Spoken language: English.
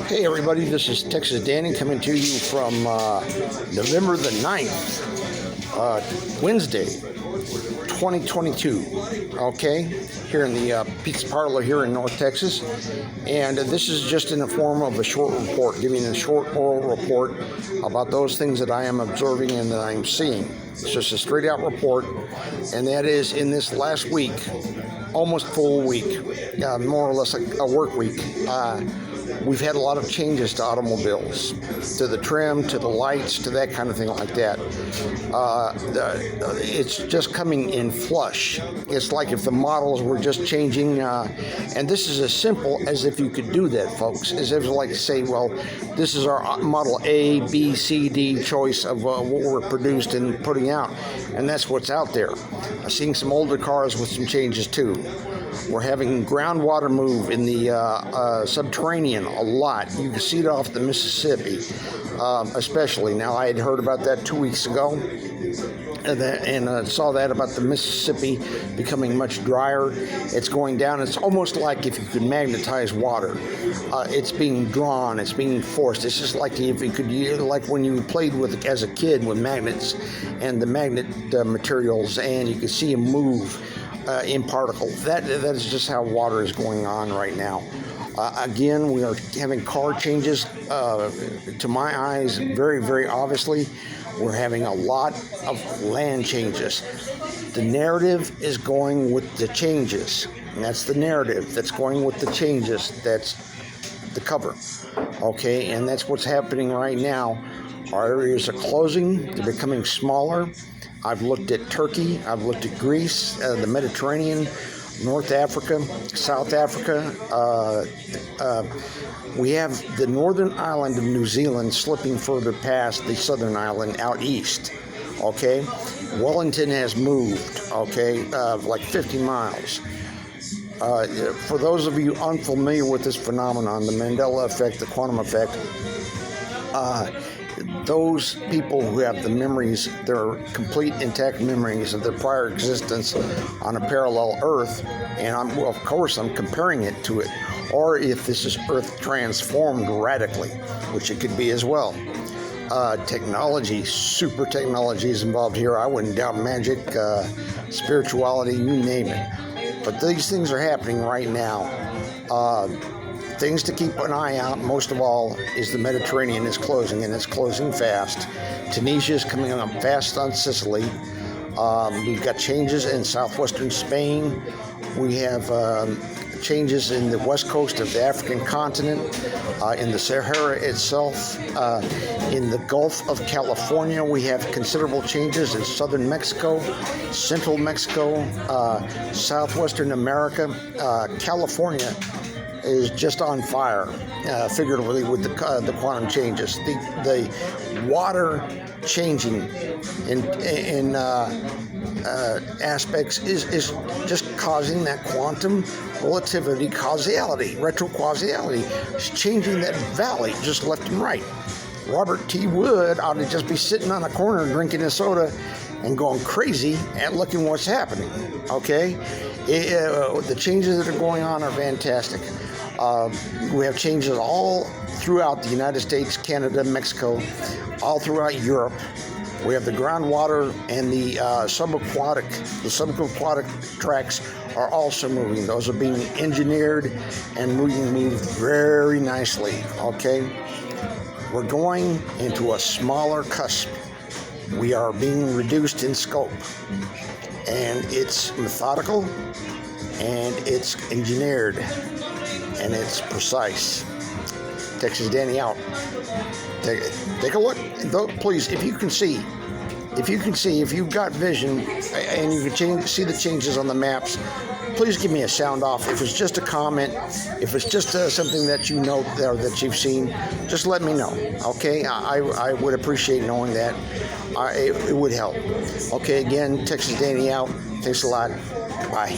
Hey everybody, this is Texas Danny coming to you from November the 9th, Wednesday, 2022, okay, here in the Pizza Parlor here in North Texas. And this is just in the form of a short report, giving a short oral report about those things that I am observing and that I'm seeing. It's just a straight out report, and that is in this last week, almost full week, more or less a work week. We've had a lot of changes to automobiles, to the trim, to the lights, to that kind of thing like that. It's just coming in flush. It's like if the models were just changing, and this is as simple as if you could do that, folks. As if like to say, well, this is our model A, B, C, D choice of what we're produced and putting out, and that's what's out there. I'm seeing some older cars with some changes too. We're having groundwater move in the subterranean a lot. You can see it off the Mississippi, especially. Now, I had heard about that 2 weeks ago, and saw that about the Mississippi becoming much drier. It's going down. It's almost like if you could magnetize water. It's being drawn. It's being forced. It's just like if you could, like when you played with as a kid with magnets and the magnet materials, and you could see them move. In particles. That is just how water is going on right now. Again, we are having car changes. To my eyes, very, very obviously, we're having a lot of land changes. The narrative is going with the changes. And that's the narrative that's going with the changes. That's the cover. Okay, and that's what's happening right now. Our areas are closing. They're becoming smaller. I've looked at Turkey, I've looked at Greece, the Mediterranean, North Africa, South Africa. We have the northern island of New Zealand slipping further past the southern island out east, okay? Wellington has moved, okay, like 50 miles. For those of you unfamiliar with this phenomenon, the Mandela effect, the quantum effect, those people who have the memories, their complete intact memories of their prior existence on a parallel Earth, and of course I'm comparing it to it, or if this is Earth transformed radically, which it could be as well. Technology, super technology is involved here. I wouldn't doubt magic, spirituality, you name it. But these things are happening right now. Things to keep an eye out, most of all, is the Mediterranean is closing, and it's closing fast. Tunisia is coming up fast on Sicily. We've got changes in southwestern Spain. We have changes in the west coast of the African continent, in the Sahara itself. In the Gulf of California, we have considerable changes in southern Mexico, central Mexico, southwestern America. California is just on fire, figuratively, with the quantum changes. The water changing in aspects is just causing that quantum relativity causality, retrocausality. It's changing that valley just left and right. Robert T. Wood ought to just be sitting on a corner drinking a soda and going crazy at looking what's happening, okay? The changes that are going on are fantastic. We have changes all throughout the United States, Canada, Mexico, all throughout Europe. We have the groundwater and the subaquatic tracks are also moving. Those are being engineered and moved very nicely, okay? We're going into a smaller cusp. We are being reduced in scope, and it's methodical, and it's engineered, and it's precise. Texas Danny out. Take a look. Please, if you can see, if you've got vision and you can see the changes on the maps, please give me a sound off. If it's just a comment, if it's just something that you know or that you've seen, just let me know, okay? I would appreciate knowing that. It would help. Okay, again, Texas Danny out. Thanks a lot. Bye.